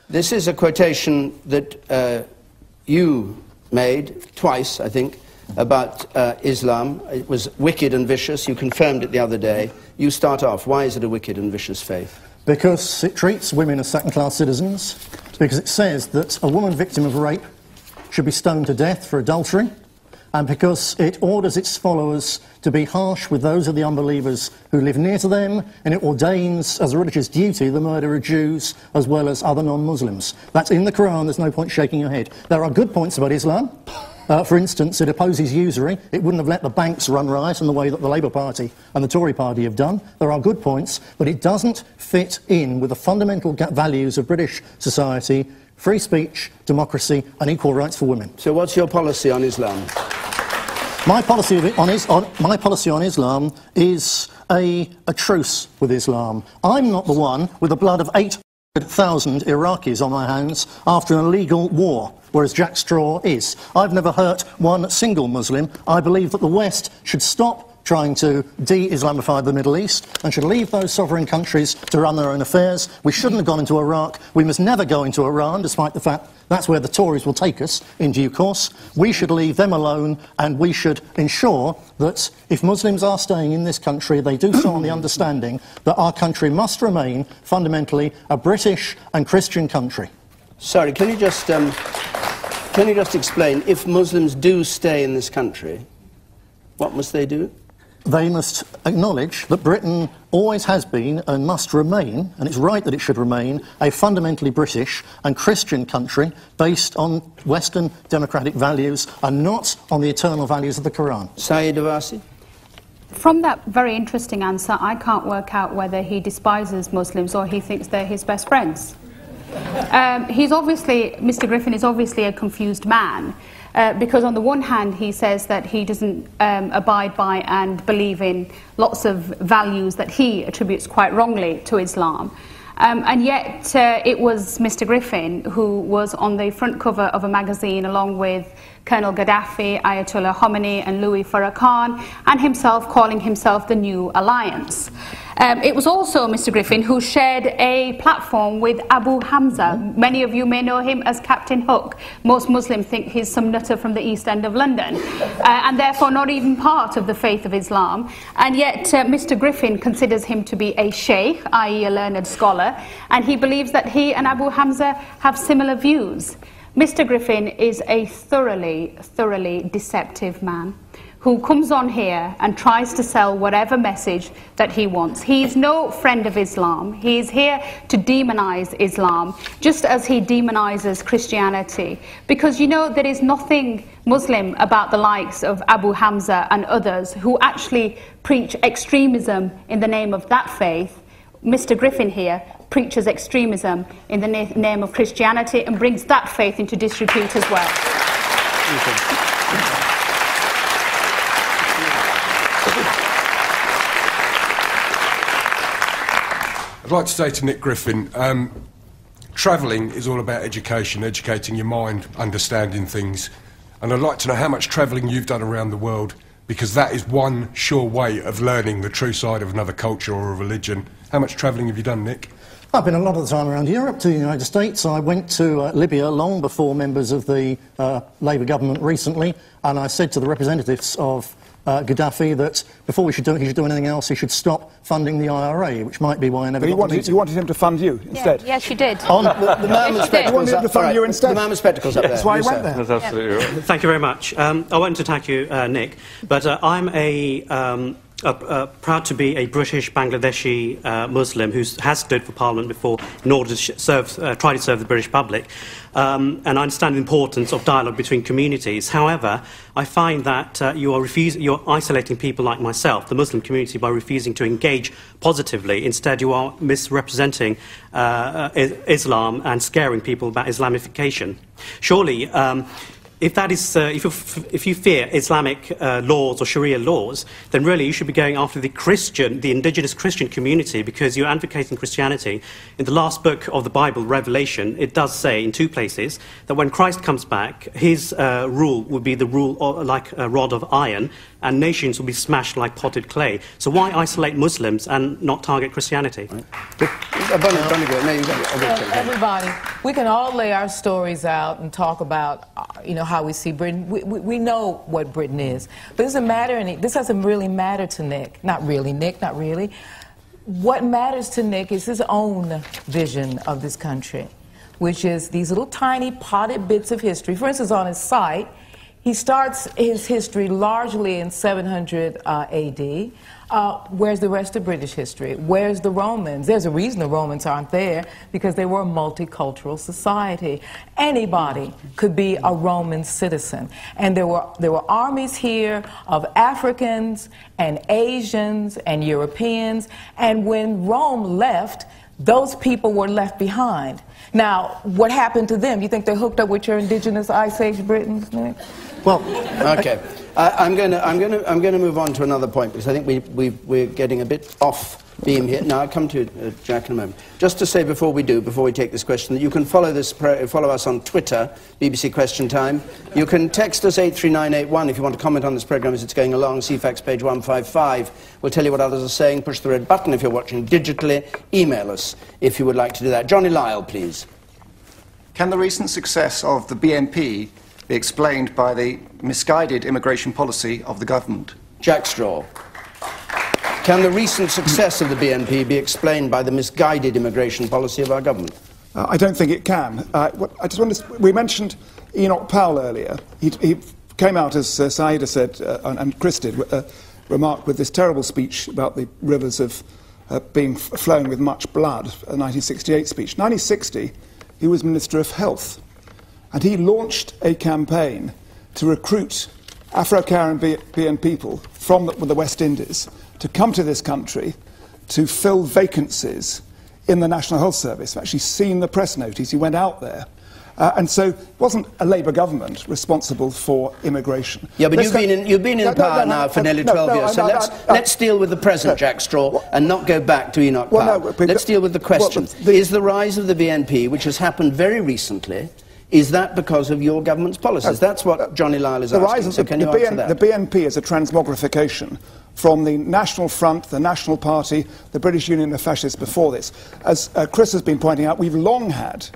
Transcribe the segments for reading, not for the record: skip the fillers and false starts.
This is a quotation that you made twice, I think, about Islam. It was wicked and vicious. You confirmed it the other day. You start off. Why is it a wicked and vicious faith? Because it treats women as second-class citizens, because it says that a woman victim of rape should be stoned to death for adultery, and because it orders its followers to be harsh with those of the unbelievers who live near to them, and it ordains as a religious duty the murder of Jews as well as other non-Muslims. That's in the Quran. There's no point shaking your head. There are good points about Islam. For instance, it opposes usury. It wouldn't have let the banks run riot in the way that the Labour Party and the Tory Party have done. There are good points, but it doesn't fit in with the fundamental values of British society: free speech, democracy and equal rights for women. So what's your policy on Islam? My policy on Islam is a truce with Islam. I'm not the one with the blood of 800,000 Iraqis on my hands after an illegal war, whereas Jack Straw is. I've never hurt one single Muslim. I believe that the West should stop trying to de-Islamify the Middle East and should leave those sovereign countries to run their own affairs. We shouldn't have gone into Iraq. We must never go into Iran, despite the fact that's where the Tories will take us in due course. We should leave them alone, and we should ensure that if Muslims are staying in this country, they do so on the understanding that our country must remain fundamentally a British and Christian country. Sorry, can you just explain, if Muslims do stay in this country, what must they do? They must acknowledge that Britain always has been and must remain, and it's right that it should remain, a fundamentally British and Christian country based on Western democratic values and not on the eternal values of the Quran. Saeed Awasi? From that very interesting answer, I can't work out whether he despises Muslims or he thinks they're his best friends. Mr. Griffin is obviously a confused man. Because on the one hand he says that he doesn't abide by and believe in lots of values that he attributes quite wrongly to Islam. And yet it was Mr. Griffin who was on the front cover of a magazine along with Colonel Gaddafi, Ayatollah Khomeini and Louis Farrakhan, and himself calling himself the New Alliance. It was also Mr. Griffin who shared a platform with Abu Hamza. Many of you may know him as Captain Hook. Most Muslims think he's some nutter from the East End of London, and therefore not even part of the faith of Islam. And yet Mr. Griffin considers him to be a sheikh, i.e. a learned scholar, and he believes that he and Abu Hamza have similar views. Mr. Griffin is a thoroughly deceptive man who comes on here and tries to sell whatever message that he wants. He's no friend of Islam. He's here to demonize Islam, just as he demonizes Christianity. Because, you know, there is nothing Muslim about the likes of Abu Hamza and others who actually preach extremism in the name of that faith. Mr. Griffin here preaches extremism in the name of Christianity and brings that faith into disrepute as well. I'd like to say to Nick Griffin, travelling is all about education, educating your mind, understanding things. And I'd like to know how much travelling you've done around the world, because that is one sure way of learning the true side of another culture or a religion. How much travelling have you done, Nick? I've been a lot of the time around Europe, to the United States. I went to Libya long before members of the Labour government recently, and I said to the representatives of Gaddafi that before he should do anything else, he should stop funding the IRA, which might be why I never got you wanted him to fund you instead? Yeah, yes, you did. The man with spectacles. You wanted him to fund you instead? The man with spectacles up there. That's why he went there. That's absolutely right. Thank you very much. I won't attack you, Nick, but I'm proud to be a British Bangladeshi Muslim who has stood for Parliament before in order to try to serve the British public. And I understand the importance of dialogue between communities. However, I find that you're isolating people like myself, the Muslim community, by refusing to engage positively. Instead, you are misrepresenting Islam and scaring people about Islamification. Surely, if you fear Islamic laws or Sharia laws, then really you should be going after the indigenous Christian community, because you're advocating Christianity. In the last book of the Bible, Revelation, it does say in 2 places that when Christ comes back, his rule would be the rule like a rod of iron, and nations will be smashed like potted clay. So why isolate Muslims and not target Christianity? Everybody, we can all lay our stories out and talk about, how we see Britain. We know what Britain is, but this doesn't really matter to Nick. Not really, Nick. Not really. What matters to Nick is his own vision of this country, which is these little tiny potted bits of history. For instance, on his site, he starts his history largely in 700 AD. Where's the rest of British history? Where's the Romans? There's a reason the Romans aren't there, because they were a multicultural society. Anybody could be a Roman citizen. And there were armies here of Africans and Asians and Europeans. And when Rome left, those people were left behind. Now, what happened to them? You think they're hooked up with your indigenous Ice Age Britons, Nick? Well, okay. I'm going to move on to another point, because I think we're getting a bit off beam here. Now, I'll come to Jack in a moment. Just to say before we take this question, that you can follow us on Twitter, BBC Question Time. You can text us 83981 if you want to comment on this programme as it's going along. CFAX page 155 will tell you what others are saying. Push the red button if you're watching digitally. Email us if you would like to do that. Johnny Lyle, please. Can the recent success of the BNP be explained by the misguided immigration policy of the government? Jack Straw. Can the recent success of the BNP be explained by the misguided immigration policy of our government? I don't think it can. We mentioned Enoch Powell earlier. He came out, as Saida said, and Chris did, remarked with this terrible speech about the rivers of being flowing with much blood, a 1968 speech. 1960, he was Minister of Health. And he launched a campaign to recruit Afro-Caribbean people from the West Indies to come to this country to fill vacancies in the National Health Service. I've actually seen the press notice. He went out there. And so it wasn't a Labour government responsible for immigration. Yeah, but you've been in power now for nearly 12 years. So let's deal with the present, Jack Straw, and not go back to Enoch Powell. Let's deal with the question. Is the rise of the BNP, which has happened very recently, is that because of your government's policies? That's what Johnny Lyle is asking. So can you answer that? The BNP is a transmogrification from the National Front, the National Party, the British Union of Fascists before this. As Chris has been pointing out, we've long had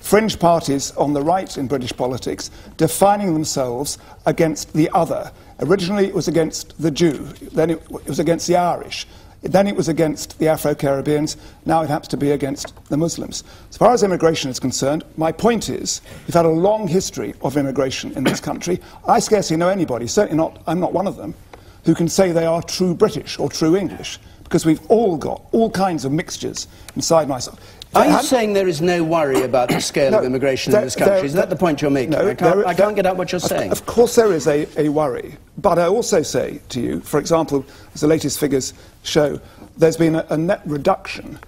fringe parties on the right in British politics defining themselves against the other. Originally it was against the Jew, then it was against the Irish, then it was against the Afro-Caribbeans, now it happens to be against the Muslims. As far as immigration is concerned, my point is, we've had a long history of immigration in this country. I scarcely know anybody, certainly not, I'm not one of them, who can say they are true British or true English, because we've all got all kinds of mixtures inside myself. Are you saying there is no worry about the scale of immigration in this country? Is that the point you're making? No, I can't get out what you're saying. Of course there is a worry. But I also say to you, for example, as the latest figures show, there's been a net reduction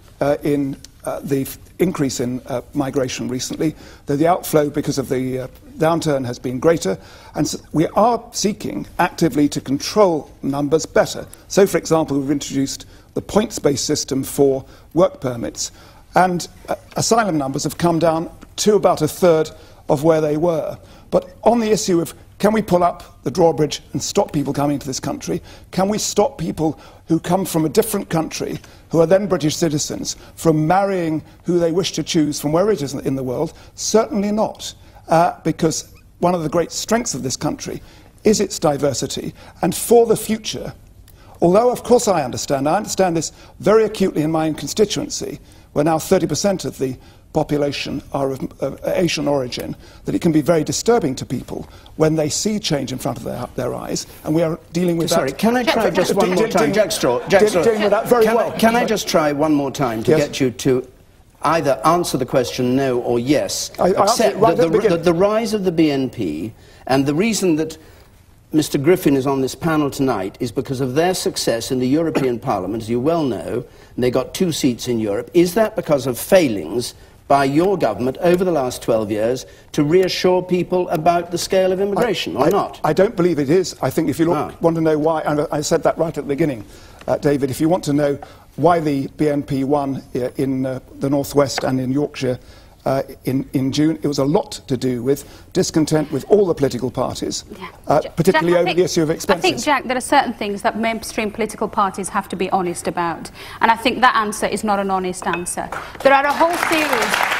in the increase in migration recently, though the outflow because of the downturn has been greater, and so we are seeking actively to control numbers better. So, for example, we've introduced the points-based system for work permits, and asylum numbers have come down to about a third of where they were. But on the issue of can we pull up the drawbridge and stop people coming to this country? Can we stop people who come from a different country, who are then British citizens, from marrying who they wish to choose from wherever it is in the world? Certainly not, because one of the great strengths of this country is its diversity. And for the future, although of course I understand this very acutely in my own constituency, where now 30% of the population are of Asian origin, that it can be very disturbing to people when they see change in front of their eyes, and we are dealing with Sorry, can I try just one more time? Jack Straw. Dealing with that very well. Can I just try one more time to get you to either answer the question no or yes, accept that the rise of the BNP, and the reason that Mr. Griffin is on this panel tonight is because of their success in the European Parliament, as you well know, and they got 2 seats in Europe. Is that because of failings by your government over the last 12 years to reassure people about the scale of immigration, or not? I don't believe it is. I think if you want to know why, and I said that right at the beginning, David, if you want to know why the BNP won in the North West and in Yorkshire in June. It was a lot to do with discontent with all the political parties, particularly Jack, over the issue of expenses. I think, Jack, there are certain things that mainstream political parties have to be honest about, and I think that answer is not an honest answer. There are a whole series